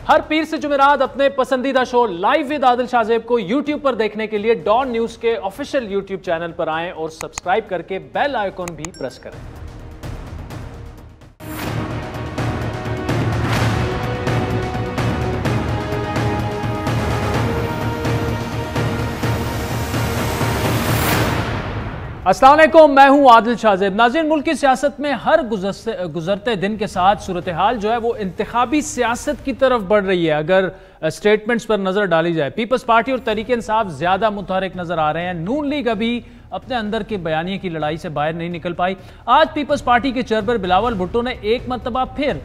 हर पीर से जुमेरात अपने पसंदीदा show live with Adil Shahzeb को यूट्यूब पर देखने के लिए डॉन न्यूज के ऑफिशियल यूट्यूब चैनल पर आएं और सब्सक्राइब करके बेल आइकॉन भी प्रेस करें। अस्सलाम वालेकुम, मैं हूं आदिल शाहजेब। नाज़रीन, मुल्क की सियासत में हर गुजरते दिन के साथ सूरत हाल जो है वो इंतखाबी सियासत की तरफ बढ़ रही है। अगर स्टेटमेंट्स पर नजर डाली जाए, पीपल्स पार्टी और तहरीक इंसाफ ज्यादा मुतहरिक नजर आ रहे हैं। नून लीग अभी अपने अंदर के बयानिए की लड़ाई से बाहर नहीं निकल पाई। आज पीपल्स पार्टी के चेयरमैन बिलावल भुट्टो ने एक मरतबा फिर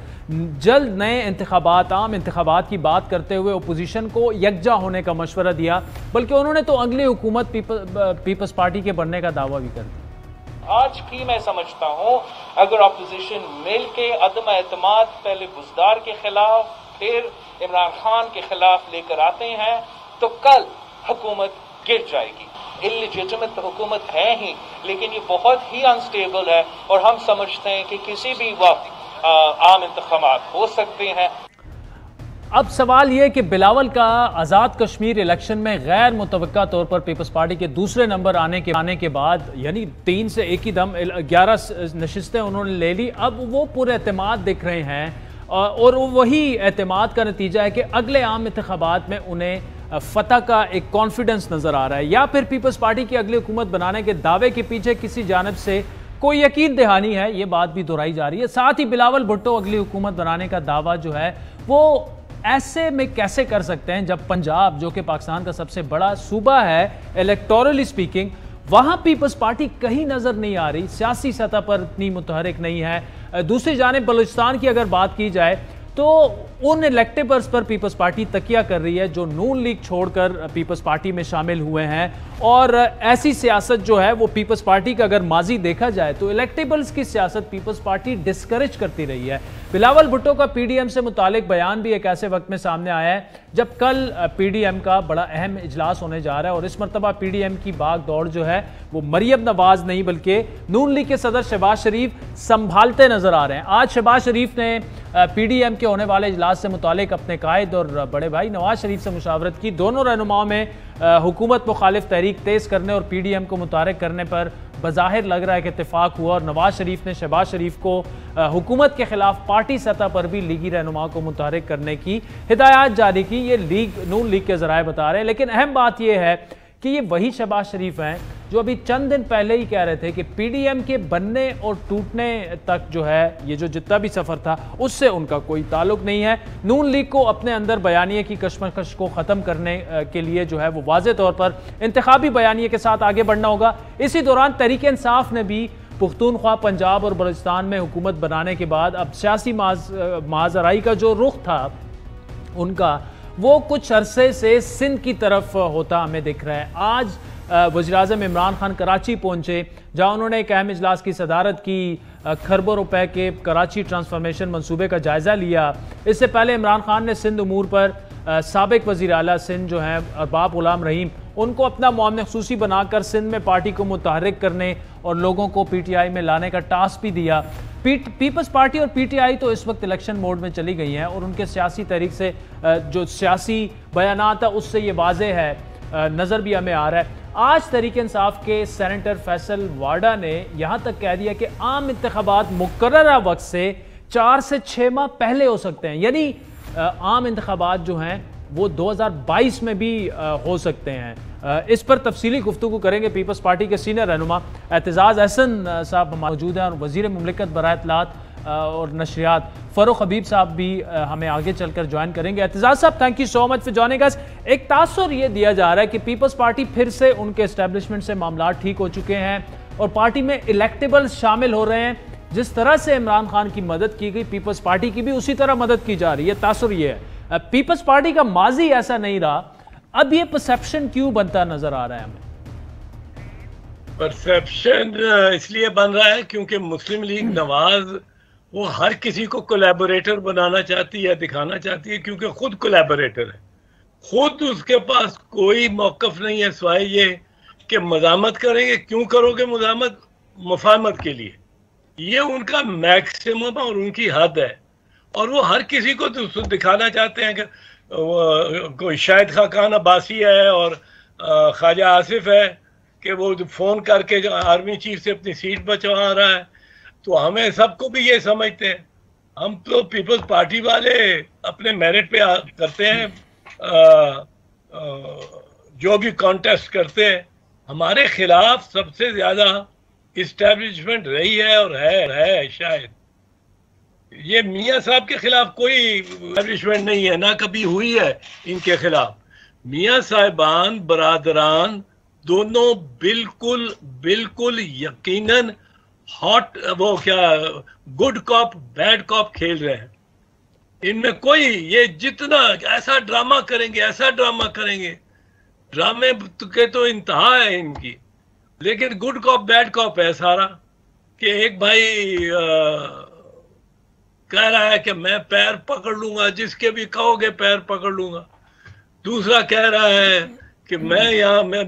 जल्द नए इंतखाबात, आम इंतखाबात की बात करते हुए अपोजिशन को यकजा होने का मशवरा दिया, बल्कि उन्होंने तो अगली हुकूमत पीपल्स पार्टी के बनने का दावा भी कर दिया। आज भी मैं समझता हूं अगर अपोजिशन मिल के अदम एतमाद पहले बुजदार के खिलाफ फिर इमरान खान के खिलाफ लेकर आते हैं तो कल हुकूमत गिर जाएगी। इल्लेजिटिमेट हुकूमत है ही, लेकिन ये बहुत ही अनस्टेबल है और हम समझते हैं कि किसी भी वक्त आम इंतखाबात हो सकते हैं। अब सवाल यह कि बिलावल का आज़ाद कश्मीर इलेक्शन में गैर मुतवक्का तौर पर पीपल्स पार्टी के दूसरे नंबर आने के बाद, यानी 3 से एक ही दम 11 नशिस्तें उन्होंने ले ली। अब वो पूरे एतमाद दिख रहे हैं और वही एतमाद का नतीजा है कि अगले आम इंतखाबात में उन्हें फतह का एक कॉन्फिडेंस नजर आ रहा है, या फिर पीपल्स पार्टी की अगली हुकूमत बनाने के दावे के पीछे किसी जानब से कोई यकीन दहानी है। ये बात भी दोहराई जा रही है। साथ ही बिलावल भुट्टो अगली हुकूमत बनाने का दावा जो है वो ऐसे में कैसे कर सकते हैं जब पंजाब, जो कि पाकिस्तान का सबसे बड़ा सूबा है इलेक्टोरली स्पीकिंग, वहां पीपल्स पार्टी कहीं नजर नहीं आ रही, सियासी सतह पर इतनी मुतहरिक नहीं है। दूसरी जानिब बलूचिस्तान की अगर बात की जाए तो उन इलेक्टेबल्स पर पीपल्स पार्टी तकिया कर रही है जो नून लीग छोड़कर पीपल्स पार्टी में शामिल हुए हैं। और ऐसी सियासत जो है वो पीपल्स पार्टी का अगर माजी देखा जाए तो इलेक्टेबल्स की सियासत पीपल्स पार्टी डिस्करेज करती रही है। बिलावल भुट्टो का पीडीएम से मुतालिक बयान भी एक ऐसे वक्त में सामने आया है जब कल पीडीएम का बड़ा अहम इजलास होने जा रहा है और इस मरतबा पीडीएम की भाग दौड़ जो है वो मरियम नवाज नहीं बल्कि नून लीग के सदर शहबाज शरीफ संभालते नजर आ रहे हैं। आज शहबाज शरीफ ने पीडीएम के होने वाले इजलास से मुतालिक अपने कायद और बड़े भाई नवाज शरीफ से मुशावरत की। दोनों रहनुमाओं में हुकूमत मुखालिफ तहरीक तेज करने और पीडीएम को मुतारिक करने पर बज़ाहिर लग रहा है कि इत्तेफाक हुआ और नवाज शरीफ ने शहबाज शरीफ को हुकूमत के खिलाफ पार्टी सतह पर भी लीगी रहनुमाओं को मुतारिक करने की हिदायत जारी की। ये नून लीग के जराए बता रहे हैं। लेकिन अहम बात यह है कि ये वही शहबाज शरीफ हैं जो अभी चंद दिन पहले ही कह रहे थे कि पीडीएम के बनने और टूटने तक जो है ये जो जितना भी सफर था उससे उनका कोई ताल्लुक नहीं है। नून लीग को अपने अंदर बयानिए की कशमकश को ख़त्म करने के लिए जो है वो वाज़े तौर पर इंतखाबी बयानिए के साथ आगे बढ़ना होगा। इसी दौरान तहरीक इंसाफ ने भी पुख्तूनख्वा पंजाब और बलूचिस्तान में हुकूमत बनाने के बाद अब सियासी माजराई का जो रुख था उनका, वो कुछ अरसे से सिंध की तरफ होता हमें दिख रहा है। आज वज़ीर-ए-आज़म इमरान खान कराची पहुंचे जहां उन्होंने एक अहम इजलास की सदारत की, खरबों रुपए के कराची ट्रांसफॉर्मेशन मंसूबे का जायज़ा लिया। इससे पहले इमरान खान ने सिंध उमूर पर साबिक वज़ीर आला सिंध जो हैं अरबाब गुलाम रहीम, उनको अपना मुआवन ख़ुसूसी बनाकर सिंध में पार्टी को मुतहरिक करने और लोगों को पीटीआई में लाने का टास्क भी दिया। पीपल्स पार्टी और पीटीआई तो इस वक्त इलेक्शन मोड में चली गई हैं और उनके सियासी तहरीक से जो सियासी बयानात है उससे ये वाज़ेह है, नज़र भी हमें आ रहा है। आज तहरीक इंसाफ के सेनेटर फैसल वाडा ने यहाँ तक कह दिया कि आम इंतखाबात मुकर्ररा वक्त से 4 से 6 माह पहले हो सकते हैं, यानी आम इंतखाबात जो हैं वो 2022 में भी हो सकते हैं। इस पर तफसीली गुफ्तगू करेंगे। पीपल्स पार्टी के सीनियर रहनुमा एतजाज़ अहसन साहब मौजूद हैं और वज़ीर मुमलिकत बराए इत्तलात और नशरियात फ़रूख हबीब साहब भी हमें आगे चलकर ज्वाइन करेंगे। एतजाज़ साहब, thank you so much for joining us. एक तासुर ये दिया जा रहा है कि पीपल्स पार्टी फिर से उनके एस्टेब्लिशमेंट से मामला ठीक हो चुके हैं और पार्टी में इलेक्टेबल्स शामिल हो रहे हैं। जिस तरह से इमरान खान की मदद की गई, पीपल्स पार्टी की भी उसी तरह मदद की जा रही है। तासुर ये है, पीपल्स पार्टी का माजी ऐसा नहीं रहा, अब ये परसेप्शन क्यों बनता नजर आ रहा है हमें? परसेप्शन इसलिए बन रहा है क्योंकि मुस्लिम लीग नवाज वो हर किसी को कोलैबोरेटर बनाना चाहती है, दिखाना चाहती है, क्योंकि खुद कोलैबोरेटर है। खुद उसके पास कोई मौकफ नहीं है सिवाय ये कि मज़ामत करेंगे। क्यों करोगे मज़ामत? मुफाहमत के लिए। ये उनका मैक्सिमम और उनकी हद है। और वो हर किसी को दिखाना चाहते हैं कि कोई शाहिद खान अब्बासी है और ख्वाजा आसिफ है कि वो फोन करके जो आर्मी चीफ से अपनी सीट बचवा रहा है। तो हमें सबको भी ये समझते हैं, हम तो पीपल्स पार्टी वाले अपने मेरिट पे करते हैं, जो भी कॉन्टेस्ट करते हैं। हमारे खिलाफ सबसे ज्यादा इस्टेब्लिशमेंट रही है और है शायद। ये मियाँ साहब के खिलाफ कोई इस्टेब्लिशमेंट नहीं है, ना कभी हुई है इनके खिलाफ। मियाँ साहिबान बरादरान दोनों बिल्कुल बिल्कुल यकीनन हॉट वो क्या गुड कॉप बैड कॉप खेल रहे हैं। इनमें कोई ये जितना ऐसा ड्रामा करेंगे ड्रामे के तो इंतहा है इनकी। लेकिन गुड कॉप बैड कॉप है सारा कि एक भाई कह रहा है कि मैं पैर पकड़ लूंगा, जिसके भी कहोगे पैर पकड़ लूंगा। दूसरा कह रहा है कि मैं यहाँ मैं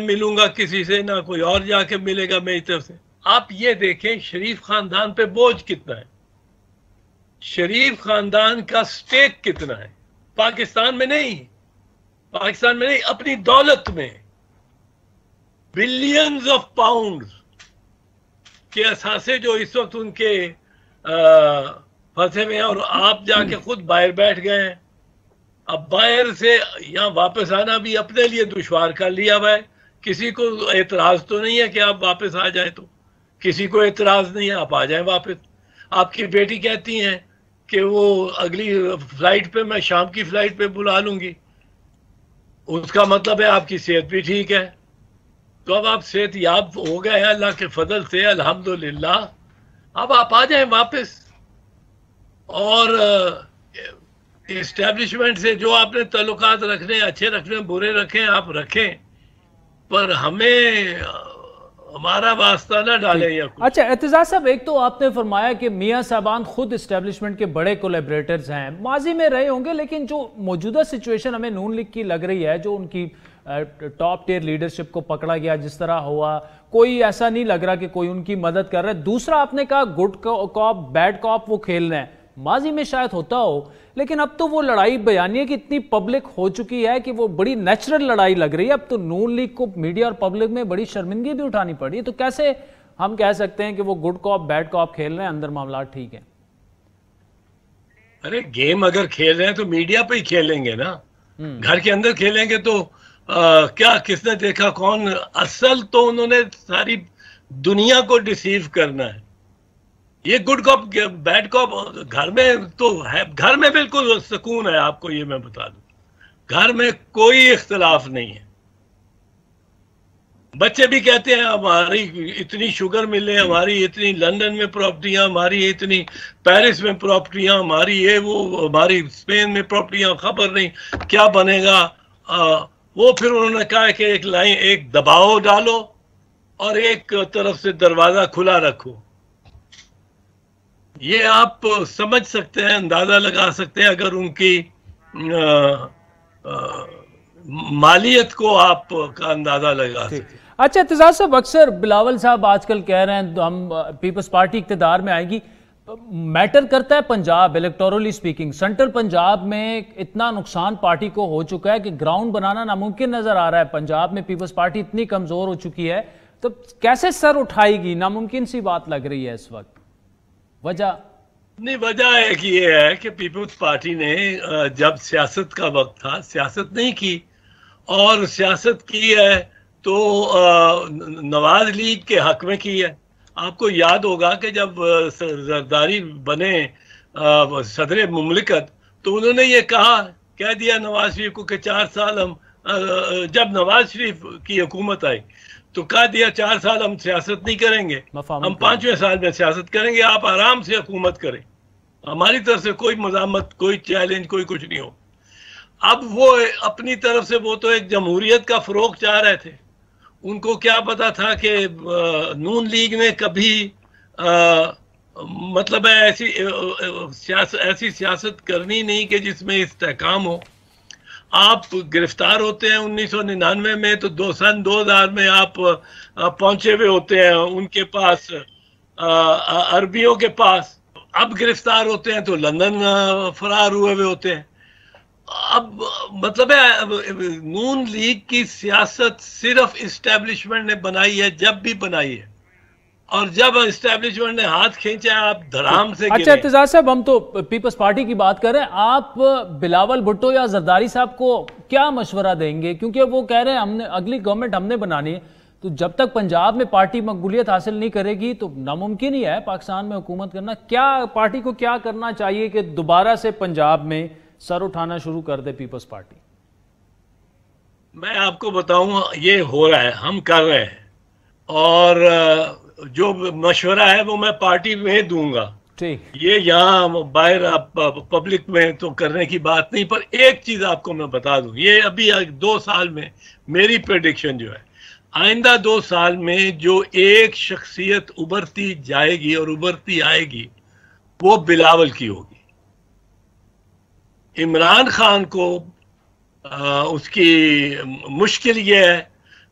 मिलूंगा किसी से, ना कोई और जाके मिलेगा मेरी तरफ से। आप ये देखें शरीफ खानदान पे बोझ कितना है, शरीफ खानदान का स्टेक कितना है पाकिस्तान में नहीं, अपनी दौलत में बिलियंस ऑफ पाउंड के असासे जो इस वक्त उनके फंसे हुए हैं। और आप जाके खुद बाहर बैठ गए हैं। अब बाहर से यहाँ वापस आना भी अपने लिए दुश्वार कर लिया हुआ है। किसी को एतराज तो नहीं है कि आप वापस आ जाए, तो किसी को एतराज नहीं है, आप आ जाएं वापस। आपकी बेटी कहती हैं कि वो अगली फ्लाइट पे, मैं शाम की फ्लाइट पे बुला लूंगी। उसका मतलब है आपकी सेहत भी ठीक है। तो अब आप सेहत याब हो गए हैं अल्लाह के फजल से, अल्हम्दुलिल्लाह। अब आप आ जाएं वापस और इस्टेब्लिशमेंट से जो आपने ताल्लुकात रखने, अच्छे रखने, बुरे रखें, आप रखें, पर हमें हमारा वास्ता ना डालें या कुछ। अच्छा एतजाज साहब, एक तो आपने फरमाया कि मियाँ साहबान खुद इस्टेब्लिशमेंट के बड़े कोलैबोरेटर्स हैं, माजी में रहे होंगे, लेकिन जो मौजूदा सिचुएशन हमें नून लीग की लग रही है, जो उनकी टॉप टियर लीडरशिप को पकड़ा गया जिस तरह हुआ, कोई ऐसा नहीं लग रहा कि कोई उनकी मदद कर रहा है। दूसरा आपने कहा गुड कॉप बैड कॉप वो खेल रहे हैं, माजी में शायद होता हो, लेकिन अब तो वो लड़ाई बयानिए की इतनी पब्लिक हो चुकी है कि वो बड़ी नेचुरल लड़ाई लग रही है। अब तो नून लीग को मीडिया और पब्लिक में बड़ी शर्मिंदगी भी उठानी पड़ी। तो कैसे हम कह सकते हैं कि वो गुड कॉप बैड कॉप खेल रहे हैं, अंदर मामला ठीक है? अरे गेम अगर खेल रहे हैं तो मीडिया पे ही खेलेंगे ना, घर के अंदर खेलेंगे तो क्या किसने देखा कौन? असल तो उन्होंने सारी दुनिया को डिसीव करना है। ये गुड कॉप बैड कॉप घर में तो है, घर में बिल्कुल सुकून है। आपको ये मैं बता दूं, घर में कोई इख्तिलाफ नहीं है। बच्चे भी कहते हैं हमारी इतनी शुगर मिले, हमारी इतनी लंदन में प्रॉपर्टियां, हमारी इतनी पेरिस में प्रॉपर्टियां, हमारी ये वो, हमारी स्पेन में प्रॉपर्टियां, खबर नहीं क्या बनेगा। वो फिर उन्होंने कहा कि एक लाइन, एक दबाव डालो और एक तरफ से दरवाजा खुला रखो। ये आप समझ सकते हैं, अंदाजा लगा सकते हैं अगर उनकी मालियत को आप का अंदाजा लगा सकते हैं। अच्छा एतजाज साहब, अक्सर बिलावल साहब आजकल कह रहे हैं हम पीपल्स पार्टी इक़्तिदार में आएगी। मैटर करता है Punjab, electorally speaking. Central Punjab में इतना नुकसान पार्टी को हो चुका है कि ग्राउंड बनाना नामुमकिन नजर आ रहा है। पंजाब में पीपल्स पार्टी इतनी कमजोर हो चुकी है, तो कैसे सर उठाएगी? नामुमकिन सी बात लग रही है इस वक्त। वजह नहीं, वजह एक ये है कि पीपल्स पार्टी ने जब सियासत का वक्त था सियासत नहीं की, और सियासत की है तो नवाज लीग के हक में की है। आपको याद होगा कि जब जरदारी बने सदर मुमलिकत, तो उन्होंने ये कह दिया नवाज शरीफ को कि 4 साल हम, जब नवाज शरीफ की हुकूमत आई तो कह दिया 4 साल हम सियासत नहीं करेंगे, हम 5वें साल में सियासत करेंगे, आप आराम से हुकूमत करें, हमारी तरफ से कोई मज़ामत, कोई चैलेंज, कोई कुछ नहीं हो। अब वो अपनी तरफ से वो तो एक जमहूरियत का फ़रोग़ चाह रहे थे। उनको क्या पता था कि नून लीग ने कभी मतलब है ऐसी सियासत करनी नहीं कि जिसमें इस्तेहकाम हो। आप गिरफ्तार होते हैं 1999 में, तो सन 2000 में आप पहुंचे हुए होते हैं उनके पास, अरबियों के पास। अब गिरफ्तार होते हैं तो लंदन फरार हुए हुए होते हैं। अब मतलब है नून लीग की सियासत सिर्फ इस्टेब्लिशमेंट ने बनाई है, जब भी बनाई है, और जब इस्टेब्लिशमेंट ने हाथ खींचा आप धड़ाम से अच्छा इत्तेजार साहब, हम तो पीपल्स पार्टी की बात कर रहे हैं, आप बिलावल भुट्टो या जरदारी साहब को क्या मशवरा देंगे? क्योंकि वो कह रहे हैं हमने अगली गवर्नमेंट हमने बनानी है, तो जब तक पंजाब में पार्टी मकबूलियत हासिल नहीं करेगी तो नामुमकिन ही है पाकिस्तान में हुकूमत करना। क्या पार्टी को क्या करना चाहिए कि दोबारा से पंजाब में सर उठाना शुरू कर दे पीपल्स पार्टी? मैं आपको बताऊं, ये हो रहा है, हम कर रहे हैं, और जो मशवरा है वो मैं पार्टी में दूंगा। ठीक, ये यहाँ बाहर पब्लिक में तो करने की बात नहीं, पर एक चीज आपको मैं बता दूं, ये अभी 2 साल में मेरी प्रेडिक्शन जो है, आइंदा 2 साल में जो एक शख्सियत उभरती जाएगी और उभरती आएगी वो बिलावल की होगी। इमरान खान को उसकी मुश्किल ये है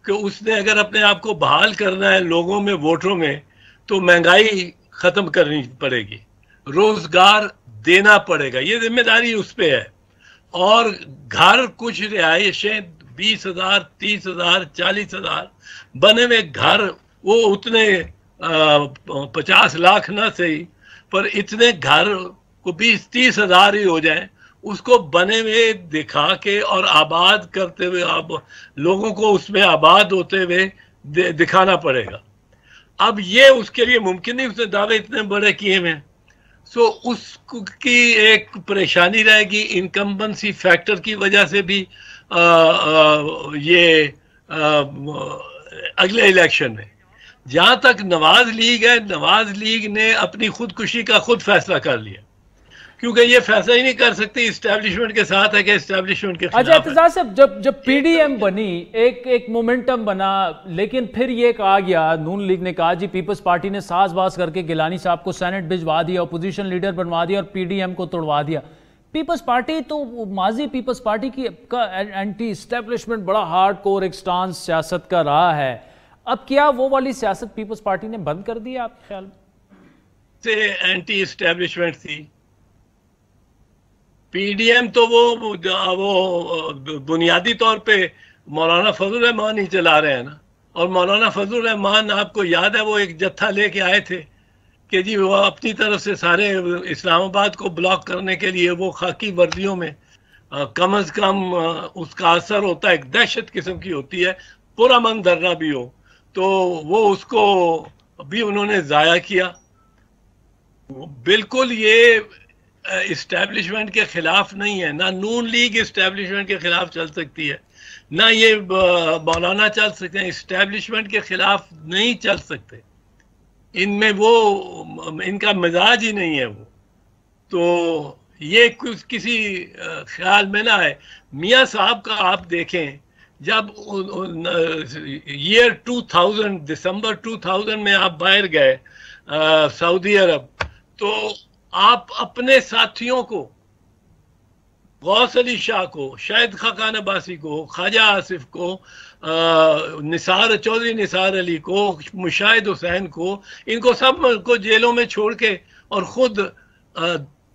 कि उसने अगर अपने आप को बहाल करना है लोगों में, वोटरों में, तो महंगाई खत्म करनी पड़ेगी, रोजगार देना पड़ेगा, ये जिम्मेदारी उस पे है। और घर, कुछ रिहायशें 20,000, 30,000, 40,000 बने हुए घर, वो उतने 50 लाख ना सही, पर इतने घर को 20-30 हज़ार ही हो जाए, उसको बने हुए दिखा के और आबाद करते हुए अब लोगों को उसमें आबाद होते हुए दिखाना पड़ेगा। अब ये उसके लिए मुमकिन नहीं, उसने दावे इतने बड़े किए हुए, सो उसकी एक परेशानी रहेगी। इनकम्बेंसी फैक्टर की वजह से भी ये अगले इलेक्शन में, जहां तक नवाज लीग है, नवाज लीग ने अपनी खुदकुशी का खुद फैसला कर लिया, क्योंकि ये फैसला ही नहीं कर सकती, इस्टेब्लिशमेंट के साथ है कि इस्टेब्लिशमेंट के खिलाफ। अच्छा इत्तेजार साहब, जब पीडीएम बनी, एक मोमेंटम बना, लेकिन फिर ये कहा गया, नून लीग ने कहा जी पीपल्स पार्टी ने साजबाज करके गिलानी साहब को सेनेट भिजवा दिया, अपोजिशन लीडर बनवा दिया और पीडीएम को तोड़वा दिया। पीपल्स पार्टी तो माजी पीपल्स पार्टी की का एंटी इस्टेब्लिशमेंट बड़ा हार्ड कोर एक स्टांस सियासत का रहा है, अब क्या वो वाली सियासत पीपल्स पार्टी ने बंद कर दी आपके ख्याल से? एंटी इस्टेब्लिशमेंट थी पीडीएम, तो वो बुनियादी तौर पे मौलाना फजल रहमान ही चला रहे हैं ना। और मौलाना फजल रहमान, आपको याद है, वो एक जत्था लेके आए थे कि जी वो अपनी तरफ से सारे इस्लामाबाद को ब्लॉक करने के लिए, वो खाकी वर्दियों में कम अज कम उसका असर होता है, एक दहशत किस्म की होती है, पूरा मन धरना भी हो, तो वो उसको भी उन्होंने जाया किया। बिल्कुल ये इस्टेब्लिशमेंट के खिलाफ नहीं है, ना नून लीग इस्टेब्लिशमेंट के खिलाफ चल सकती है, ना ये मौलाना चल सकते हैं, इस्टेब्लिशमेंट के खिलाफ नहीं चल सकते, इनमें वो इनका मिजाज ही नहीं है वो। तो ये कुछ किसी ख्याल में ना है। मियाँ साहब का आप देखें, जब ईयर 2000 दिसंबर 2000 में आप बाहर गए सऊदी अरब, तो आप अपने साथियों को, गौस अली शाह को, शाहिद खाकान अब्बासी को, ख्वाजा आसिफ को, चौधरी निसार अली को, मुशाहिद हुसैन को, इनको सब को जेलों में छोड़ के, और खुद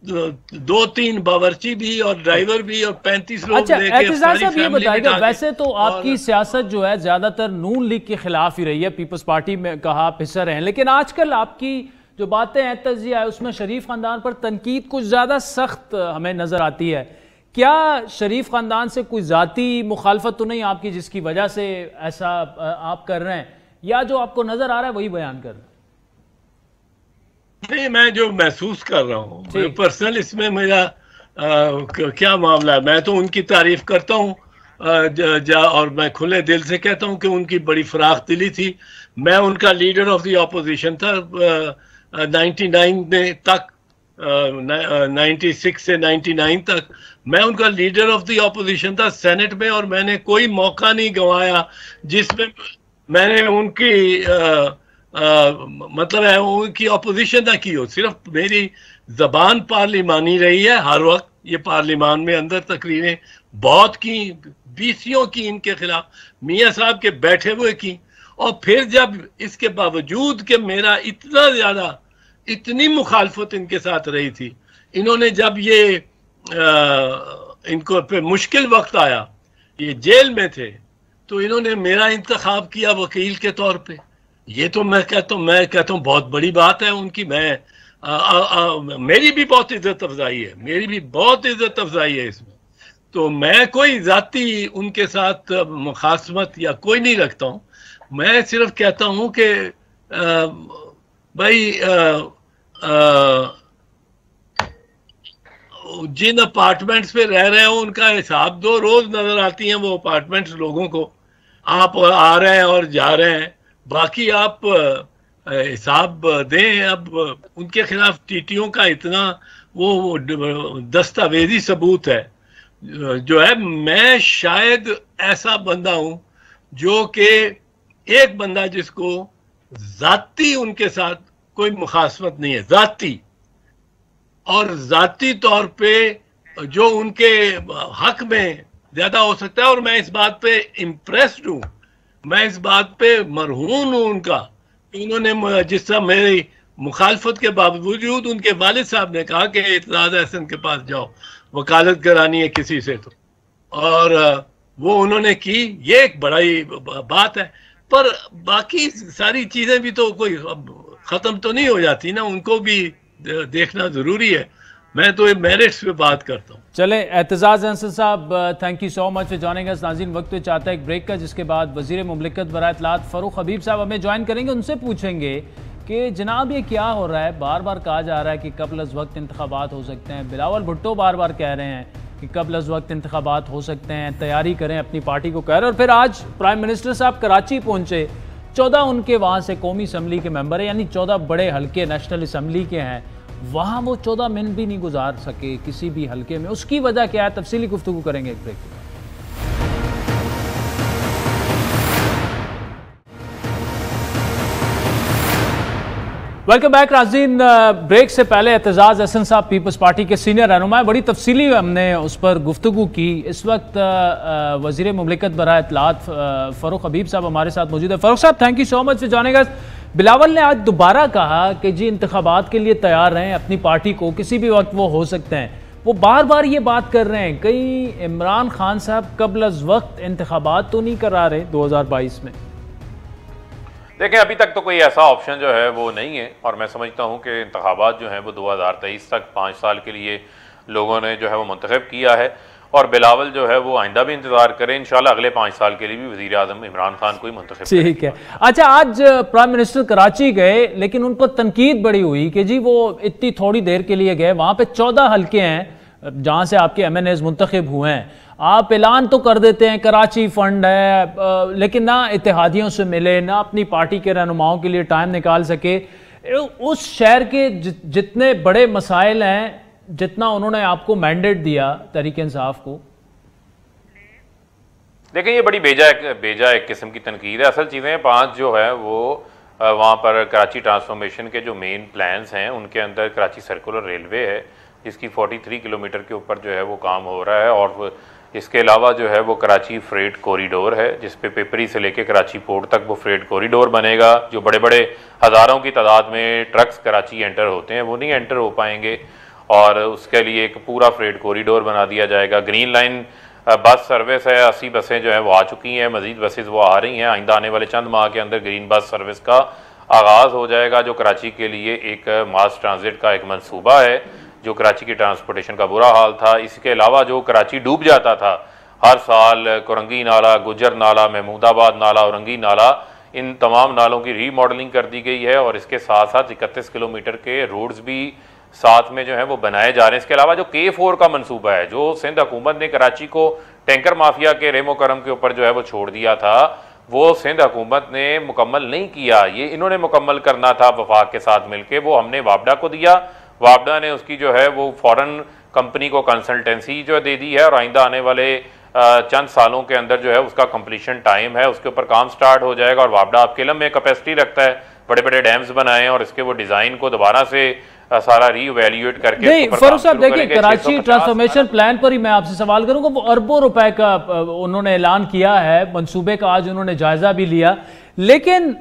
2-3 बावर्ची भी और ड्राइवर भी और 35 लोग अच्छा, लेके एहतिजाज साहब ये बताइएगा, वैसे तो आपकी सियासत जो है ज्यादातर नून लीग के खिलाफ ही रही है, पीपल्स पार्टी में कहा आप हिस्सा रहे हैं, लेकिन आजकल आपकी जो बातें हैं, तजिया है, उसमें शरीफ खानदान पर तनकीद कुछ ज्यादा सख्त हमें नजर आती है। क्या शरीफ खानदान से कोई जाती मुखालफत तो नहीं आपकी जिसकी वजह से ऐसा आप कर रहे हैं, या जो आपको नजर आ रहा है वही बयान कर रहे हैं? नहीं, मैं जो महसूस कर रहा हूँ पर्सनल, इसमें मेरा क्या मामला है, मैं तो उनकी तारीफ करता हूँ और मैं खुले दिल से कहता हूँ कि उनकी बड़ी फराख दिली थी। मैं उनका लीडर ऑफ द ऑपोजिशन था 99 में तक, 96 से 99 तक मैं उनका लीडर ऑफ द ऑपोजिशन था सेनेट में, और मैंने कोई मौका नहीं गंवाया जिसमें मैंने उनकी मतलब है उनकी ऑपोजिशन ना की हो। सिर्फ मेरी जबान पार्लिमानी रही है हर वक्त, ये पार्लिमान में अंदर तकरीरें बहुत की, बीसियों की इनके खिलाफ, मियाँ साहब के बैठे हुए की, और फिर जब इसके बावजूद कि मेरा इतना ज्यादा इतनी मुखालफत इनके साथ रही थी। इन्होंने जब ये इनको पे मुश्किल वक्त आया, ये जेल में थे, तो इन्होंने मेरा इंतखाब किया वकील के तौर पे। ये तो मैं कहता हूँ बहुत बड़ी बात है उनकी। मेरी भी बहुत इज्जत अफजाई है, मेरी भी बहुत इज्जत अफजाई है इसमें। तो मैं कोई जाती उनके साथ मुखासमत या कोई नहीं रखता हूँ। मैं सिर्फ कहता हूँ कि भाई जिन अपार्टमेंट्स पे रह रहे हो उनका हिसाब दो। रोज नजर आती हैं वो अपार्टमेंट्स लोगों को, आप आ रहे हैं और जा रहे हैं, बाकी आप हिसाब दें। अब उनके खिलाफ टीटीओ का इतना वो दस्तावेजी सबूत है जो है। मैं शायद ऐसा बंदा हूं जो कि एक बंदा जिसको जाती उनके साथ कोई मुखासमत नहीं है, जाती और जाती तौर पे जो उनके हक में ज्यादा हो सकता है। और मैं इस बात पे इम्प्रेस्ड हूं, मैं इस बात पे मरहून हूं उनका। उन्होंने जिस तरह मेरी मुखालफत के बावजूद उनके वालिद साहब ने कहा कि इतलाज एहसन के पास जाओ, वकालत करानी है किसी से, तो और वो उन्होंने की। ये एक बड़ा ही बात है। पर बाकी सारी चीजें भी तो कोई खत्म तो नहीं हो जाती ना, उनको भी देखना जरूरी है। मैं तो मेरिट्स पे बात करता हूँ। चले एतजाज अंसर साहब, thank you so much for joining us. नाज़रीन, वक्त तो चाहता है एक ब्रेक का, जिसके बाद वजीर मुमलिकत बराए इत्तलात फ़ारूक हबीब साहब हमें ज्वाइन करेंगे। उनसे पूछेंगे कि जनाब ये क्या हो रहा है। बार बार कहा जा रहा है कि कबल अज़ वक्त इंतखाबात हो सकते हैं। बिलावल भुट्टो बार बार कह रहे हैं कि कबल अज़ वक्त इंतखाबात हो सकते हैं, तैयारी करें, अपनी पार्टी को कह रहे हैं। और फिर आज प्राइम मिनिस्टर साहब कराची पहुँचे, 14 उनके वहाँ से कौमी असम्बली के मेंबर हैं, यानी 14 बड़े हल्के नेशनल असम्बली के हैं। वहाँ वो 14 मिनट भी नहीं गुजार सके किसी भी हल्के में। उसकी वजह क्या है, तफसीली गुफ्तगू करेंगे एक ब्रेक के बाद। वेलकम बैक नाज़रीन। ब्रेक से पहले एतजाज अहसन साहब पीपल्स पार्टी के सीनियर रहनुमा, बड़ी तफसीली हमने उस पर गुफ्तगू की। इस वक्त वज़ीर मुमलिकत बराए इत्तलात फ़ारूक हबीब साहब हमारे साथ मौजूद है। फ़ारूक साहब, thank you so much for joining us. Bilawal ने आज दोबारा कहा कि जी इंतखाबात के लिए तैयार रहें, अपनी पार्टी को किसी भी वक्त वो हो सकते हैं। वो बार बार ये बात कर रहे हैं, कहीं इमरान खान साहब कबल अज़ वक्त इंतखाबात तो नहीं करा रहे 2022 में? देखें, अभी तक तो कोई ऐसा ऑप्शन जो है वो नहीं है, और मैं समझता हूँ कि इंतखाबात जो हैं वो 2023 तक 5 साल के लिए लोगों ने जो है वो मुंतखब किया है। और बिलावल जो है वो आइंदा भी इंतजार करें, इंशाल्लाह अगले 5 साल के लिए भी वज़ीर आज़म इमरान खान को ही मुंतखब। ठीक है। अच्छा, आज प्राइम मिनिस्टर कराची गए, लेकिन उन पर तनकीद बड़ी हुई कि जी वो इतनी थोड़ी देर के लिए गए। वहाँ पे 14 हल्के हैं जहाँ से आपके MNAs मुंतखब हुए हैं। आप ऐलान तो कर देते हैं कराची फंड है, लेकिन ना इत्तेहादियों से मिले, ना अपनी पार्टी के रहनुमाओं के लिए टाइम निकाल सके। उस शहर के जितने बड़े मसाइल हैं, जितना उन्होंने आपको मैंडेट दिया तहरीक इंसाफ को, देखिए ये बड़ी बेजा एक किस्म की तनकीद है। असल चीज़ें 5 जो है वो वहाँ पर कराची ट्रांसफॉर्मेशन के जो मेन प्लान्स हैं उनके अंदर कराची सर्कुलर रेलवे है, जिसकी 43 किलोमीटर के ऊपर जो है वो काम हो रहा है। और इसके अलावा जो है वो कराची फ्रेट कॉरिडोर है, जिस पे पिपरी से लेके कराची पोर्ट तक वो फ्रेट कॉरिडोर बनेगा। जो बड़े बड़े हज़ारों की तादाद में ट्रक्स कराची एंटर होते हैं वो नहीं एंटर हो पाएंगे, और उसके लिए एक पूरा फ्रेट कॉरिडोर बना दिया जाएगा। ग्रीन लाइन बस सर्विस है, 80 बसें जो हैं वो आ चुकी हैं, मज़ीद बसेस वो आ रही हैं। आइंदा आने वाले चंद माह के अंदर ग्रीन बस सर्विस का आगाज़ हो जाएगा, जो कराची के लिए एक मास ट्रांजिट का एक मंसूबा है, जो कराची की ट्रांसपोर्टेशन का बुरा हाल था। इसके अलावा जो कराची डूब जाता था हर साल, कुरंगी नाला, गुजर नाला, महमूदाबाद नाला, औरंगी नाला, इन तमाम नालों की रीमॉडलिंग कर दी गई है। और इसके साथ साथ 31 किलोमीटर के रोड्स भी साथ में जो है वो बनाए जा रहे हैं। इसके अलावा जो K4 का मंसूबा है, जो सिंध हुकूमत ने कराची को टैंकर माफिया के रेमो करम के ऊपर जो है वो छोड़ दिया था, वो सिंध हुकूमत ने मुकम्मल नहीं किया। ये इन्होंने मुकम्मल करना था वफाक के साथ मिलके, वो हमने वापडा को दिया। वापडा ने उसकी जो है वो फॉरेन कंपनी को कंसल्टेंसी जो दे दी है, और आइंदा आने वाले चंद सालों के अंदर जो है उसका कंप्लीशन टाइम है, उसके ऊपर काम स्टार्ट हो जाएगा। और वापडा आपके लम्बे कैपेसिटी रखता है, बड़े बड़े डैम्स बनाए और इसके वो डिज़ाइन को दोबारा से सारा रीवैल्यूएट करके। नहीं फारूक साहब, देखिए कराची ट्रांसफॉर्मेशन प्लान पर ही मैं आपसे सवाल करूंगा। वो अरबों रुपए का उन्होंने ऐलान किया है, मंसूबे का आज उन्होंने जायजा भी लिया, लेकिन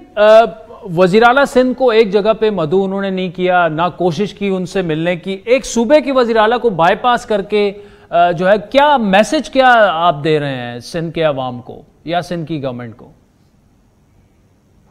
वजीराला सिंध को एक जगह पे मधु उन्होंने नहीं किया, ना कोशिश की उनसे मिलने की, एक सूबे की वजीराला को बाईपास करके जो है क्या मैसेज क्या आप दे रहे हैं सिंध के अवाम को या सिंध की गवर्नमेंट को?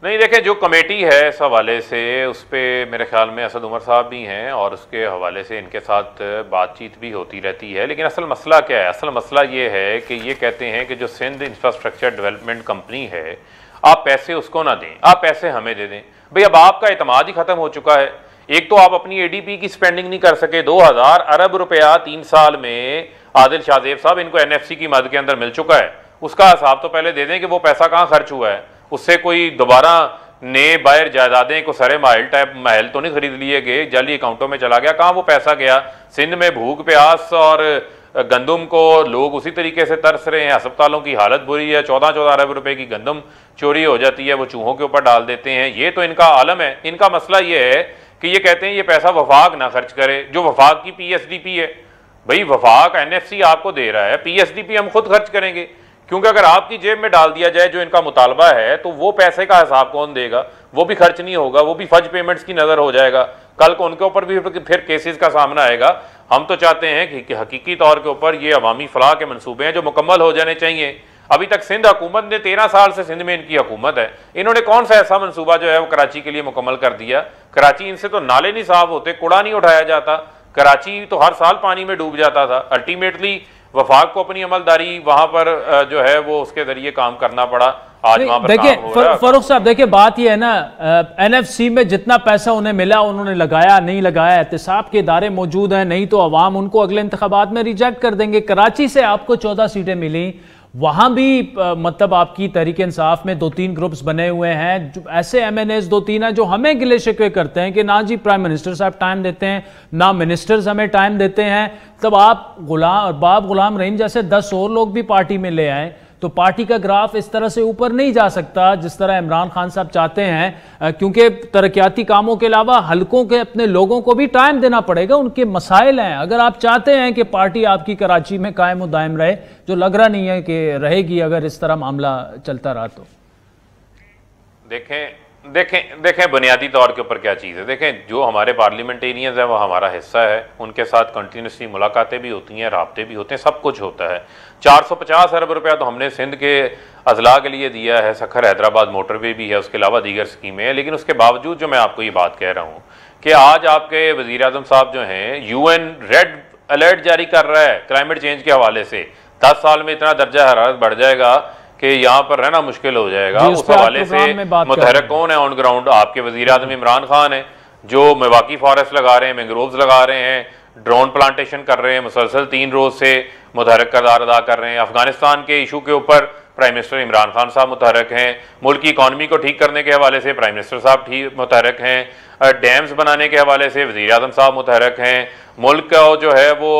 नहीं, देखें, जो कमेटी है इस हवाले से उस पर मेरे ख्याल में असद उमर साहब भी हैं और उसके हवाले से इनके साथ बातचीत भी होती रहती है। लेकिन असल मसला क्या है? असल मसला ये है कि ये कहते हैं कि जो सिंध इंफ्रास्ट्रक्चर डेवलपमेंट कंपनी है, आप पैसे उसको ना दें, आप पैसे हमें दे दें। भाई अब आपका एतमाद ही खत्म हो चुका है। एक तो आप अपनी एडीपी की स्पेंडिंग नहीं कर सके, 2000 अरब रुपया 3 साल में आदिल शाहजेब साहब इनको एनएफसी की मद के अंदर मिल चुका है। उसका हिसाब तो पहले दे दें कि वो पैसा कहाँ खर्च हुआ है। उससे कोई दोबारा नए बाहर जायदादें को सरे महल टाइप महल तो नहीं खरीद लिए गए, जाली अकाउंटों में चला गया। कहाँ वो पैसा गया? सिंध में भूख प्यास और गंदम को लोग उसी तरीके से तरस रहे हैं। अस्पतालों की हालत बुरी है, 14-14 अरब रुपए की गंदम चोरी हो जाती है, वो चूहों के ऊपर डाल देते हैं। ये तो इनका आलम है। इनका मसला ये है कि ये कहते हैं ये पैसा वफाक ना खर्च करे, जो वफाक की पीएसडीपी है। भाई वफाक एनएफसी आपको दे रहा है, पीएसडीपी हम खुद खर्च करेंगे, क्योंकि अगर आपकी जेब में डाल दिया जाए जो इनका मुतालबा है तो वो पैसे का हिसाब कौन देगा? वो भी खर्च नहीं होगा, वो भी फज पेमेंट्स की नजर हो जाएगा। कल को उनके ऊपर भी फिर केसेस का सामना आएगा। हम तो चाहते हैं कि हकीकी तौर के ऊपर ये अवामी फलाह के मंसूबे हैं जो मुकम्मल हो जाने चाहिए। अभी तक सिंध हुकूमत ने 13 साल से सिंध में इनकी हुकूमत है, इन्होंने कौन सा ऐसा मंसूबा जो है वो कराची के लिए मुकम्मल कर दिया? कराची इनसे तो नाले नहीं साफ होते, कूड़ा नहीं उठाया जाता, कराची तो हर साल पानी में डूब जाता था। अल्टीमेटली वफाक को अपनी अमलदारी वहां पर जो है वो उसके जरिए काम करना पड़ा। आज वहां पर देखिए फरूख साहब, देखिए बात यह है ना, एनएफसी में जितना पैसा उन्हें मिला उन्होंने लगाया, नहीं लगाया, एहतिसाब के इदारे मौजूद हैं, नहीं तो अवाम उनको अगले इंतखाबात में रिजेक्ट कर देंगे। कराची से आपको 14 सीटें मिली, वहां भी मतलब आपकी तहरीक इंसाफ में 2-3 ग्रुप्स बने हुए हैं, ऐसे एमएनएस 2-3 हैं जो हमें गिले शिकवे करते हैं कि ना जी प्राइम मिनिस्टर साहब टाइम देते हैं, ना मिनिस्टर्स हमें टाइम देते हैं। तब आप गुलाम रहीम जैसे 10 और लोग भी पार्टी में ले आए तो पार्टी का ग्राफ इस तरह से ऊपर नहीं जा सकता जिस तरह इमरान खान साहब चाहते हैं, क्योंकि तरक्याती कामों के अलावा हलकों के अपने लोगों को भी टाइम देना पड़ेगा, उनके मसाइल हैं। अगर आप चाहते हैं कि पार्टी आपकी कराची में कायम और दायम रहे, जो लग रहा नहीं है कि रहेगी अगर इस तरह मामला चलता रहा तो। देखें बुनियादी तौर के ऊपर क्या चीज़ है। देखें, जो हमारे पार्लियामेंटेरियंस हैं वो हमारा हिस्सा है, उनके साथ कंटिन्यूसली मुलाकातें भी होती हैं, राब्ते भी होते हैं, सब कुछ होता है। 450 अरब रुपया तो हमने सिंध के अजला के लिए दिया है, सखर हैदराबाद मोटरवे भी है, उसके अलावा दीगर स्कीमें हैं। लेकिन उसके बावजूद जो मैं आपको ये बात कह रहा हूँ कि आज आपके वज़ीर आज़म साहब जो हैं, यूएन रेड अलर्ट जारी कर रहा है क्लाइमेट चेंज के हवाले से। 10 साल में इतना दर्जा हरारत बढ़ जाएगा कि यहाँ पर रहना मुश्किल हो जाएगा। उस हवाले से मुतहरक कौन है ऑन ग्राउंड? आपके वज़ीर आज़म इमरान खान है, जो मिवाकी फॉरेस्ट लगा रहे हैं, मैंग्रोव्स लगा रहे हैं, ड्रोन प्लांटेशन कर रहे हैं, मुसलसल 3 रोज से मुतहरक किरदार अदा कर रहे हैं। अफगानिस्तान के इशू के ऊपर प्राइम मिनिस्टर इमरान खान साहब मुतहरक हैं। मुल्क की इकॉनमी को ठीक करने के हवाले से प्राइम मिनिस्टर साहब ठीक मुतहरक हैं। डैम्स बनाने के हवाले से वज़ीर आज़म साहब मुतहरक हैं। मुल्क को जो है वो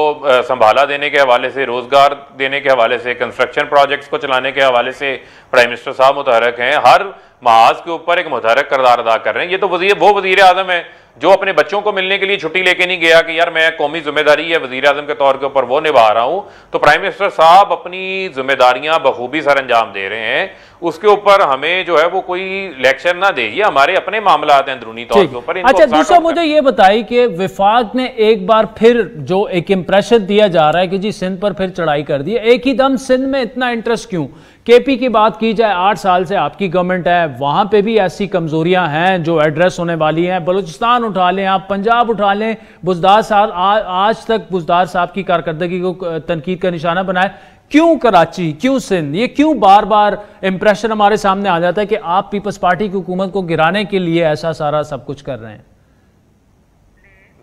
संभाला देने के हवाले से, रोज़गार देने के हवाले से, कंस्ट्रक्शन प्रोजेक्ट्स को चलाने के हवाले से प्राइम मिनिस्टर साहब मुतहरक हैं। हर महाज के ऊपर एक मुतहरक किरदार अदा कर रहे हैं। ये तो वो वज़ीर आज़म है जो अपने बच्चों को मिलने के लिए छुट्टी लेके नहीं गया कि यार मैं कौमी जिम्मेदारी है वज़ीर आज़म के तौर के ऊपर वो निभा रहा हूँ। तो प्राइम मिनिस्टर साहब अपनी जिम्मेदारियां बखूबी सर अंजाम दे रहे हैं, उसके ऊपर हमें जो है वो कोई लेक्चर ना दे। ये हमारे अपने मामला हैं अंदरूनी तौर के ऊपर। अच्छा, दूसरा मुझे ये बताइए कि विफाक ने एक बार फिर जो एक इंप्रेशन दिया जा रहा है कि जी सिंध पर फिर चढ़ाई कर दी, एक ही दम सिंध में इतना इंटरेस्ट क्यों? केपी की बात की जाए, 8 साल से आपकी गवर्नमेंट है, वहां पे भी ऐसी कमजोरियां हैं जो एड्रेस होने वाली हैं। बलूचिस्तान उठा लें, आप पंजाब उठा लें, बुज़दार साहब आज तक बुज़दार साहब की कारकर्दगी को तनकीद का निशाना बनाए। क्यों कराची, क्यों सिंध? ये क्यों बार बार इंप्रेशन हमारे सामने आ जाता है कि आप पीपल्स पार्टी की हुकूमत को गिराने के लिए ऐसा सारा सब कुछ कर रहे हैं?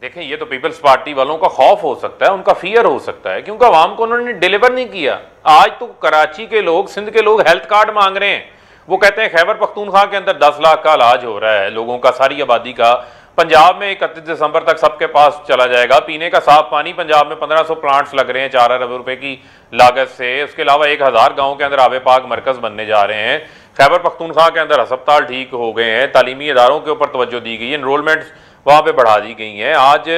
देखें, ये तो पीपल्स पार्टी वालों का खौफ हो सकता है, उनका फियर हो सकता है, क्योंकि आवाम को उन्होंने डिलीवर नहीं किया। आज तो कराची के लोग, सिंध के लोग हेल्थ कार्ड मांग रहे हैं। वो कहते हैं खैबर पख्तूनख्वा के अंदर 10 लाख का इलाज हो रहा है लोगों का, सारी आबादी का। पंजाब में 31 दिसंबर तक सबके पास चला जाएगा। पीने का साफ पानी पंजाब में 1500 प्लांट्स लग रहे हैं 4 अरब रुपए की लागत से। उसके अलावा 1000 गाँव के अंदर आबे पाक मरकज बनने जा रहे हैं। खैबर पख्तूनख्वा के अंदर अस्पताल ठीक हो गए हैं, तालीमी इदारों के ऊपर तवज्जो दी गई है, एनरोलमेंट वहाँ पे बढ़ा दी गई हैं। आज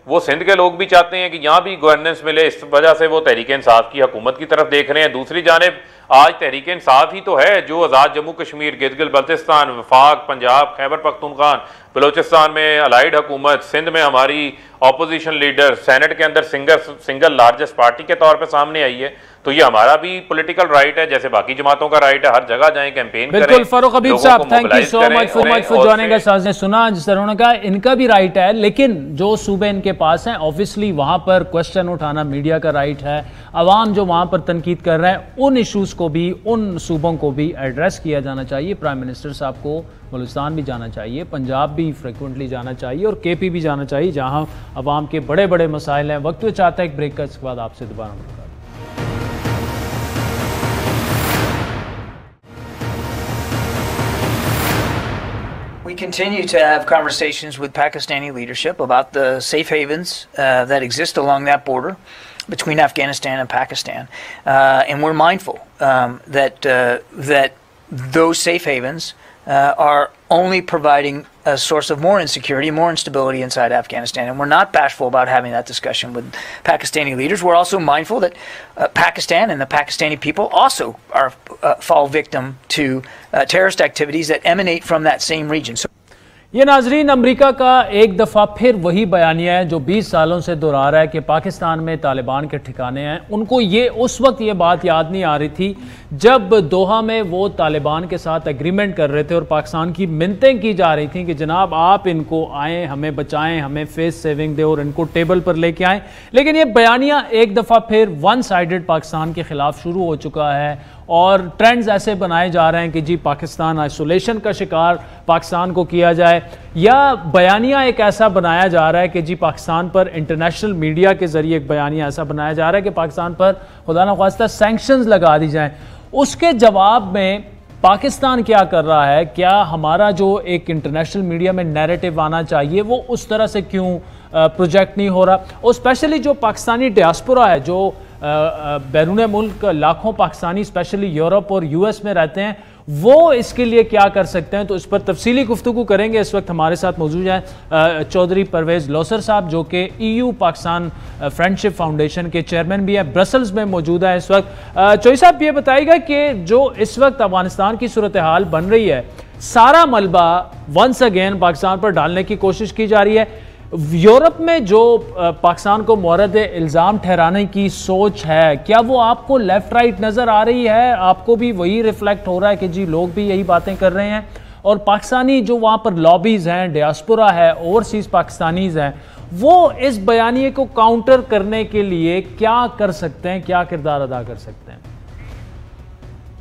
वो सिंध के लोग भी चाहते हैं कि यहाँ भी गवर्नेंस मिले, इस वजह से वो तहरीक इंसाफ की हुकूमत की तरफ देख रहे हैं। दूसरी जानिब आज तहरीक इंसाफ ही तो है जो आज़ाद जम्मू कश्मीर, गिलगित बल्तिस्तान, वफाक, पंजाब, खैबर पख्तूनख्वा, बलोचिस्तान में अलाइड हुकूमत, सिंध में हमारी ऑपोजिशन लीडर, सेनेट के अंदर सिंगल लार्जेस्ट पार्टी के तौर पे सामने आई है। तो ये हमारा भी पॉलिटिकल राइट है, जैसे बाकी जमातों का राइट है, हर जगह जाएं, कैंपेन करें। बिल्कुल फारूक हबीब साहब, thank you so much for joining us. ने सुना जिस तरह उन्होंने कहा इनका भी राइट है, लेकिन जो सूबे इनके पास हैं ऑब्वियसली वहां पर क्वेश्चन उठाना मीडिया का राइट है। अवाम जो वहां पर तनकीद कर रहे हैं उन इशूज़ को भी, उन सूबों को भी एड्रेस किया जाना चाहिए। प्राइम मिनिस्टर साहब को बलूचिस्तान भी जाना चाहिए, पंजाब भी फ्रिक्वेंटली जाना चाहिए और केपी भी जाना चाहिए जहां अवाम के बड़े बड़े मसाइल हैं। वक्त में चाहता है एक ब्रेक का, इसके बाद आपसे दोबारा मुलाकात। We continue to have conversations with Pakistani leadership about the safe havens that exist along that border between Afghanistan and Pakistan, and we're mindful that those safe havens are only providing a source of more insecurity, more instability inside Afghanistan, and we're not bashful about having that discussion with Pakistani leaders. We're also mindful that Pakistan and the Pakistani people also fall victim to terrorist activities that emanate from that same region. ये नाजरीन America का एक दफ़ा फिर वही बयानिया है जो 20 सालों से दोहरा रहा है कि पाकिस्तान में तालिबान के ठिकाने हैं। उनको ये उस वक्त ये बात याद नहीं आ रही थी जब दोहा में वो तालिबान के साथ एग्रीमेंट कर रहे थे और पाकिस्तान की मिन्नतें की जा रही थी कि जनाब आप इनको आएँ, हमें बचाएं, हमें फेस सेविंग दें और इनको टेबल पर लेके आएँ। लेकिन ये बयानिया एक दफ़ा फिर वन साइडेड पाकिस्तान के ख़िलाफ़ शुरू हो चुका है और ट्रेंड्स ऐसे बनाए जा रहे हैं कि जी पाकिस्तान आइसोलेशन का शिकार पाकिस्तान को किया जाए, या बयानिया एक ऐसा बनाया जा रहा है कि जी पाकिस्तान पर इंटरनेशनल मीडिया के ज़रिए एक बयानिया ऐसा बनाया जा रहा है कि पाकिस्तान पर खुदा न ख्वास्ता सैंक्शंस लगा दी जाएं। उसके जवाब में पाकिस्तान क्या कर रहा है? क्या हमारा जो एक इंटरनेशनल मीडिया में नैरेटिव आना चाहिए वो उस तरह से क्यों प्रोजेक्ट नहीं हो रहा? और स्पेशली जो पाकिस्तानी डियास्पोरा है, जो बैरून मुल्क लाखों पाकिस्तानी स्पेशली यूरोप और यूएस में रहते हैं, वो इसके लिए क्या कर सकते हैं? तो इस पर तफसीली गुफ्तगू करेंगे। इस वक्त हमारे साथ मौजूद हैं चौधरी परवेज़ लोसर साहब जो कि EU पाकिस्तान फ्रेंडशिप फाउंडेशन के चेयरमैन भी हैं, ब्रसल्स में मौजूद है इस वक्त। चौधरी साहब ये बताइएगा कि जो इस वक्त अफगानिस्तान की सूरत हाल बन रही है, सारा मलबा वंस अगेन पाकिस्तान पर डालने की कोशिश की जा रही है। यूरोप में जो पाकिस्तान को मोरद इल्ज़ाम ठहराने की सोच है, क्या वो आपको लेफ्ट राइट नज़र आ रही है? आपको भी वही रिफ्लेक्ट हो रहा है कि जी लोग भी यही बातें कर रहे हैं? और पाकिस्तानी जो वहाँ पर लॉबीज़ हैं, डियास्पोरा है, ओवरसीज़ पाकिस्तानीज़ हैं, वो इस बयानिए को काउंटर करने के लिए क्या कर सकते हैं, क्या किरदार अदा कर सकते हैं?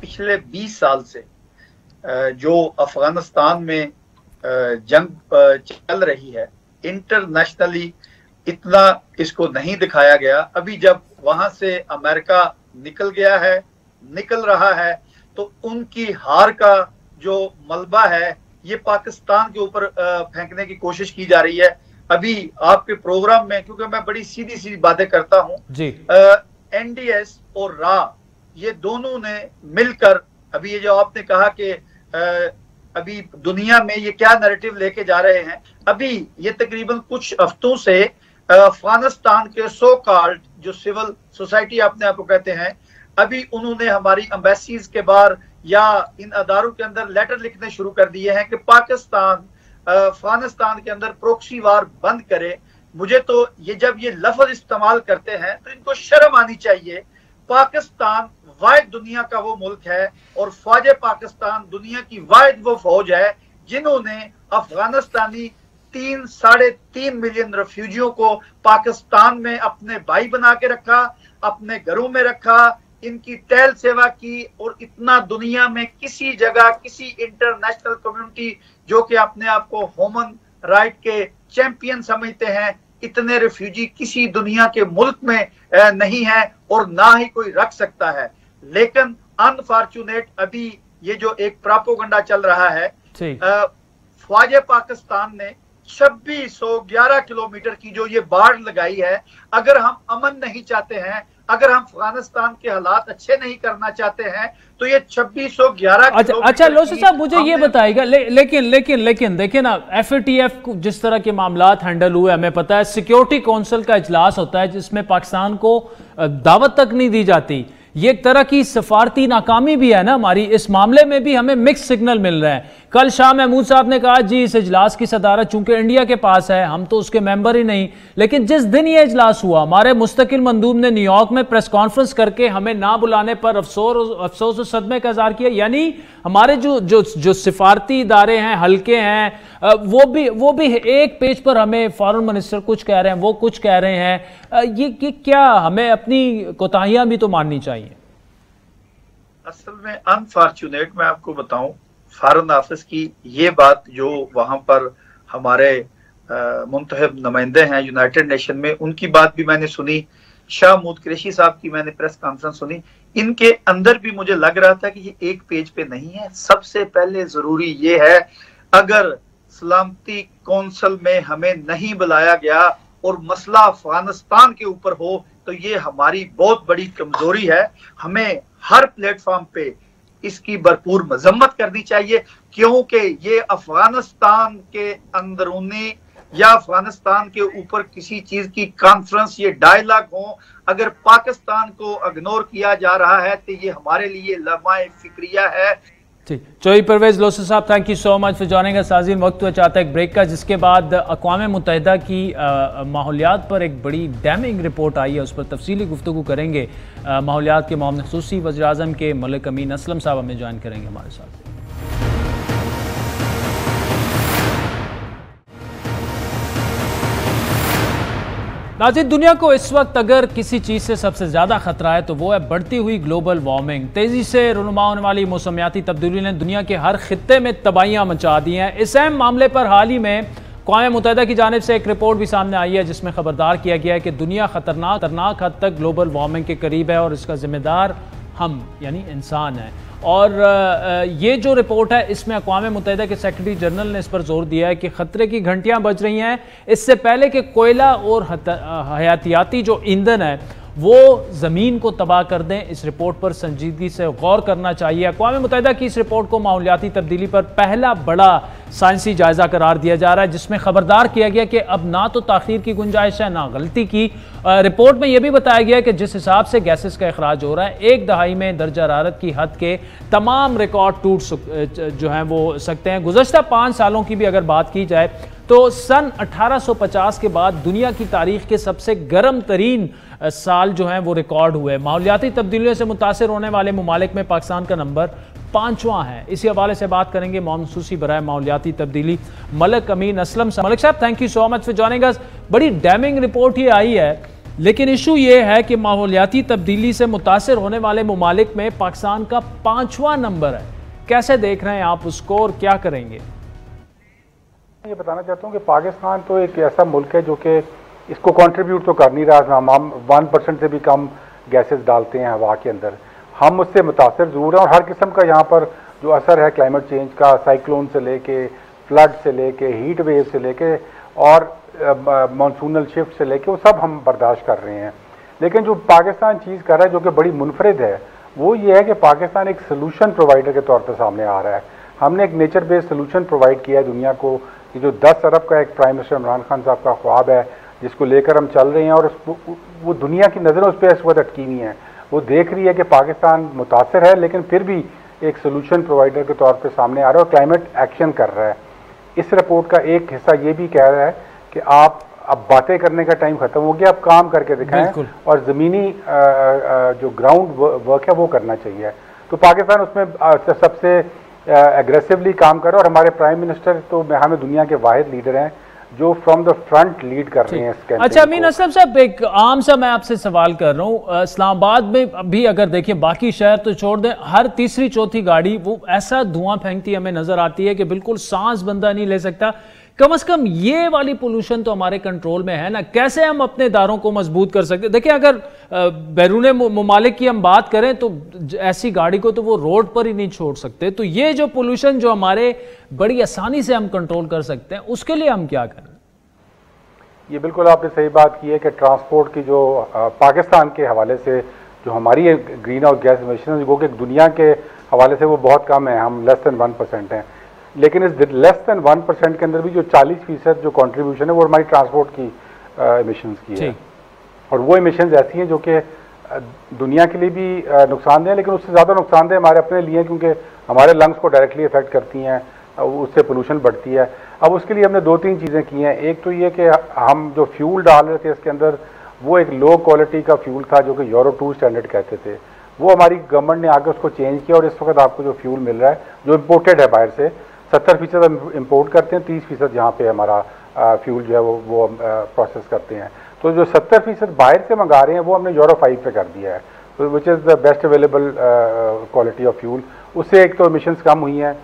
पिछले 20 साल से जो अफगानिस्तान में जंग चल रही है, इंटरनेशनली इतना इसको नहीं दिखाया गया। अभी जब वहां से अमेरिका निकल गया है, निकल रहा है, तो उनकी हार का जो मलबा है ये पाकिस्तान के ऊपर फेंकने की कोशिश की जा रही है। अभी आपके प्रोग्राम में, क्योंकि मैं बड़ी सीधी सीधी बातें करता हूं जी, NDS और रा ये दोनों ने मिलकर, अभी ये जो आपने कहा कि अभी दुनिया में ये क्या नैरेटिव लेके जा रहे हैं, अभी ये तकरीबन कुछ हफ्तों से अफगानिस्तान के सो कॉल्ड जो सिविल सोसाइटी अपने आप को कहते हैं, अभी उन्होंने हमारी एम्बेसीज के बाहर या इन अदारों के अंदर लेटर लिखने शुरू कर दिए हैं कि पाकिस्तान अफगानिस्तान के अंदर प्रोक्सी वार बंद करे। मुझे तो ये जब ये लफ्ज इस्तेमाल करते हैं तो इनको शर्म आनी चाहिए। पाकिस्तान वाहिद दुनिया का वो मुल्क है और फौज पाकिस्तान दुनिया की वाहिद वो फौज है जिन्होंने अफगानिस्तानी 3-3.5 मिलियन रेफ्यूजियों को पाकिस्तान में अपने भाई बना के रखा, अपने घरों में रखा, इनकी तैल सेवा की, और इतना दुनिया में किसी जगह किसी इंटरनेशनल कम्युनिटी जो कि अपने आप को ह्यूमन राइट के चैंपियन समझते हैं, इतने रेफ्यूजी किसी दुनिया के मुल्क में नहीं है और ना ही कोई रख सकता है। लेकिन अनफॉर्चुनेट अभी ये जो एक प्रोपेगेंडा चल रहा है, फौज पाकिस्तान ने 2611 किलोमीटर की जो ये बाढ़ लगाई है, अगर हम अमन नहीं चाहते हैं, अगर हम अफगानिस्तान के हालात अच्छे नहीं करना चाहते हैं तो ये 2611 अच्छा लोसी साहब मुझे ये बताइएगा, लेकिन देखिए ना, FATF जिस तरह के मामलात हैंडल हुए, हमें पता है सिक्योरिटी काउंसिल का इजलास होता है जिसमें पाकिस्तान को दावत तक नहीं दी जाती। ये एक तरह की सफारती नाकामी भी है ना हमारी, इस मामले में भी हमें मिक्स सिग्नल मिल रहे हैं। कल शाह महमूद साहब ने कहा जी इस इजलास की सदारत चूंकि इंडिया के पास है, हम तो उसके मेंबर ही नहीं, लेकिन जिस दिन ये इजलास हुआ हमारे मुस्तकिल मंदूब ने न्यूयॉर्क में प्रेस कॉन्फ्रेंस करके हमें ना बुलाने पर अफसोस और सदमे का इजहार किया। यानी हमारे जो सिफारती इदारे हैं, हल्के हैं, वो भी एक पेज पर हमें फॉरेन मिनिस्टर कुछ कह रहे हैं, वो कुछ कह रहे हैं। ये क्या हमें अपनी कोताहियां भी तो माननी चाहिए? असल में अनफॉर्चुनेट मैं आपको बताऊं, फॉरेन ऑफिस की ये बात जो वहां पर हमारे मुंतखब नुमाइंदे हैं यूनाइटेड नेशन में, उनकी बात भी मैंने सुनी, शाह महमूद कुरैशी साहब की मैंने प्रेस कॉन्फ्रेंस सुनी, इनके अंदर भी मुझे लग रहा था कि ये एक पेज पे नहीं है। सबसे पहले जरूरी ये है, अगर सलामती कौंसिल में हमें नहीं बुलाया गया और मसला अफगानिस्तान के ऊपर हो तो ये हमारी बहुत बड़ी कमजोरी है। हमें हर प्लेटफॉर्म पे इसकी भरपूर मजम्मत करनी चाहिए, क्योंकि ये अफगानिस्तान के अंदरूनी या अफगानिस्तान के ऊपर किसी चीज की कॉन्फ्रेंस, ये डायलॉग हो, अगर पाकिस्तान को इग्नोर किया जा रहा है तो ये हमारे लिए लम्हाए फिक्रिया है। ठीक, चौधरी परवेज लोसी साहब, thank you so much for joining us. नाज़रीन, वक्त हुआ चाहता है एक ब्रेक का, जिसके बाद अक़वाम मुत्तहिदा की माहौलियात पर एक बड़ी डैमिंग रिपोर्ट आई है, उस पर तफसीली गुफ्तगू करेंगे। माहौलियात के मामले ख़ुसूसी वज़ीर आज़म के मलिक अमीन असलम साहब हमें ज्वाइन करेंगे हमारे साथ। नाज़रीन, दुनिया को इस वक्त अगर किसी चीज़ से सबसे ज़्यादा ख़तरा है तो वो है बढ़ती हुई ग्लोबल वार्मिंग। तेज़ी से रुनुमा होने वाली मौसमियाती तब्दीली ने दुनिया के हर खित्ते में तबाहियाँ मचा दी हैं। इस अहम मामले पर हाल ही में अक़वाम मुत्तहिदा की जानिब से एक रिपोर्ट भी सामने आई है जिसमें खबरदार किया गया है कि दुनिया खतरनाक हद तक ग्लोबल वार्मिंग के करीब है और इसका जिम्मेदार हम यानी इंसान हैं। और ये जो रिपोर्ट है इसमें अक़वाम मुत्तहिदा के सेक्रेटरी जनरल ने इस पर जोर दिया है कि ख़तरे की घंटियाँ बज रही हैं, इससे पहले कि कोयला और हयातियाती जो ईंधन है वो ज़मीन को तबाह कर दें। इस रिपोर्ट पर संजीदगी से गौर करना चाहिए। अक़वाम मुत्तहिदा की इस रिपोर्ट को माहौलियाती तब्दीली पर पहला बड़ा साइंसी जायज़ा करार दिया जा रहा है, जिसमें खबरदार किया गया कि अब ना तो ताख़ीर की गुंजाइश है ना गलती की। रिपोर्ट में यह भी बताया गया कि जिस हिसाब से गैसेस का अखराज हो रहा है, एक दहाई में दर्जा हरारत की हद के तमाम रिकॉर्ड टूट जो हैं वो सकते हैं। गुज़श्ता 5 सालों की भी अगर बात की जाए तो सन 1850 के बाद दुनिया की तारीख के सबसे गर्म तरीन साल जो हैं वो रिकॉर्ड हुए। माहौलियाती तब्दीलियों से मुतासर होने वाले ममालिक में पाकिस्तान का नंबर 5वां है। इसी हवाले से बात करेंगे मौसूसी बराए माहौलियाती तब्दीली मलिक अमीन असलम साहब। मलिक साहब, thank you so much for joining us. बड़ी डैमिंग रिपोर्ट ही आई है, लेकिन इशू ये है कि माहौलियाती तब्दीली से मुतासर होने वाले ममालिक में पाकिस्तान का 5वां नंबर है। कैसे देख रहे हैं आप उसको और क्या करेंगे? ये बताना चाहता हूँ कि पाकिस्तान तो एक ऐसा मुल्क है जो कि इसको कंट्रीब्यूट तो कर नहीं रहा। हम 1% से भी कम गैसेस डालते हैं हवा के अंदर। हम उससे मुतासर ज़रूर हैं और हर किस्म का यहाँ पर जो असर है क्लाइमेट चेंज का, साइक्लोन से लेके फ्लड से लेके हीट वेव से लेके और मानसूनल शिफ्ट से लेके वो सब हम बर्दाश्त कर रहे हैं। लेकिन जो पाकिस्तान चीज़ कर रहा है जो कि बड़ी मुनफरिद है वो ये है कि पाकिस्तान एक सोल्यूशन प्रोवाइडर के तौर पर सामने आ रहा है। हमने एक नेचर बेस्ड सोल्यूशन प्रोवाइड किया है दुनिया को। ये जो 10 अरब का एक प्राइम मिनिस्टर इमरान खान साहब का ख्वाब है जिसको लेकर हम चल रहे हैं और वो दुनिया की नज़रें उस पर इस वक्त अटकी हुई हैं। वो देख रही है कि पाकिस्तान मुतासर है लेकिन फिर भी एक सोल्यूशन प्रोवाइडर के तौर पे सामने आ रहा है और क्लाइमेट एक्शन कर रहा है। इस रिपोर्ट का एक हिस्सा ये भी कह रहा है कि आप अब बातें करने का टाइम खत्म हो गया, अब काम करके दिखाएं और ज़मीनी जो ग्राउंड वर्क है वो करना चाहिए। तो पाकिस्तान उसमें सबसे एग्रेसिवली काम कर रहा है और हमारे प्राइम मिनिस्टर तो हमें दुनिया के वाहिद लीडर हैं जो फ्रॉम द फ्रंट लीड कर रहे हैं इस कैंपेन। अच्छा अमीन असलम साहब, एक आम सा मैं आपसे सवाल कर रहा हूँ, इस्लामाबाद में भी अगर देखें, बाकी शहर तो छोड़ दें, हर तीसरी चौथी गाड़ी वो ऐसा धुआं फेंकती हमें नजर आती है कि बिल्कुल सांस बंदा नहीं ले सकता। कम से कम ये वाली पोल्यूशन तो हमारे कंट्रोल में है ना। कैसे हम अपने इदारों को मजबूत कर सकते? देखिए, अगर बैरूने ममालिक की हम बात करें तो ऐसी गाड़ी को तो वो रोड पर ही नहीं छोड़ सकते। तो ये जो पोल्यूशन जो हमारे बड़ी आसानी से हम कंट्रोल कर सकते हैं, उसके लिए हम क्या करें? ये बिल्कुल आपने सही बात की है कि ट्रांसपोर्ट की जो पाकिस्तान के हवाले से जो हमारी ग्रीन हाउस गैस एमिशन वो कि दुनिया के हवाले से वो बहुत कम है, हम लेस देन 1% हैं, लेकिन इस लेस देन 1% के अंदर भी जो 40% जो कंट्रीब्यूशन है वो हमारी ट्रांसपोर्ट की एमिशंस की है। और वो एमिशंस ऐसी हैं जो कि दुनिया के लिए भी नुकसानदेह है, लेकिन उससे ज़्यादा नुकसानदेह हमारे अपने लिए, क्योंकि हमारे लंग्स को डायरेक्टली इफेक्ट करती हैं, उससे पोल्यूशन बढ़ती है। अब उसके लिए हमने 2-3 चीज़ें की हैं। एक तो ये कि हम जो फ्यूल डाल रहे थे इसके अंदर वो एक लो क्वालिटी का फ्यूल था जो कि यूरो 2 स्टैंडर्ड कहते थे, वो हमारी गवर्नमेंट ने आके उसको चेंज किया और इस वक्त आपको जो फ्यूल मिल रहा है जो इम्पोर्टेड है बाहर से, 70% हम इम्पोर्ट करते हैं, 30% यहाँ पे हमारा फ्यूल जो है वो प्रोसेस करते हैं। तो जो 70% बाहर से मंगा रहे हैं वो हमने यूरो 5 पे कर दिया है, तो which is the best available quality of fuel. उससे एक तो एमिशंस कम हुई हैं।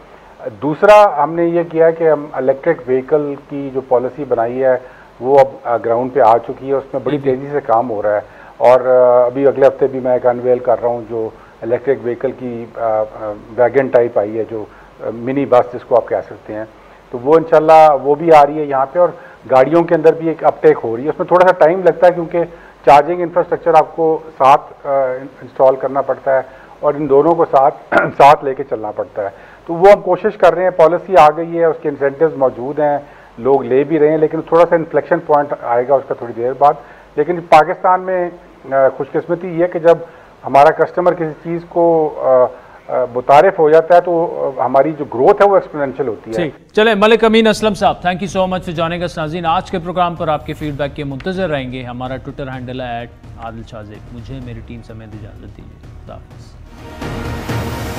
दूसरा हमने ये किया कि हम इलेक्ट्रिक व्हीकल की जो पॉलिसी बनाई है वो अब ग्राउंड पे आ चुकी है, उसमें बड़ी तेज़ी से काम हो रहा है। और अभी अगले हफ्ते भी मैं एक अनवेल कर रहा हूँ जो इलेक्ट्रिक व्हीकल की वैगन टाइप आई है, जो मिनी बस जिसको आप कह सकते हैं, तो वो इंशाल्लाह वो भी आ रही है यहाँ पे। और गाड़ियों के अंदर भी एक अपटेक हो रही है, उसमें थोड़ा सा टाइम लगता है क्योंकि चार्जिंग इंफ्रास्ट्रक्चर आपको साथ इंस्टॉल करना पड़ता है और इन दोनों को साथ लेके चलना पड़ता है। तो वो हम कोशिश कर रहे हैं, पॉलिसी आ गई है, उसके इंसेंटिव्स मौजूद हैं, लोग ले भी रहे हैं, लेकिन थोड़ा सा इन्फ्लेक्शन पॉइंट आएगा उसका थोड़ी देर बाद। लेकिन पाकिस्तान में खुशकिस्मती ये है कि जब हमारा कस्टमर किसी चीज़ को मुतारिफ हो जाता है तो हमारी जो ग्रोथ है वो एक्सपोनेंशियल होती है। चले मलिक अमीन असलम साहब, thank you so much for joining us. नाज़रीन, आज के प्रोग्राम पर आपके फीडबैक के मुंतज़र रहेंगे। हमारा ट्विटर हैंडल है @आदिल शाज़ेब। मुझे मेरी टीम समेत इजाज़त दीजिए। खुदा हाफ़िज़।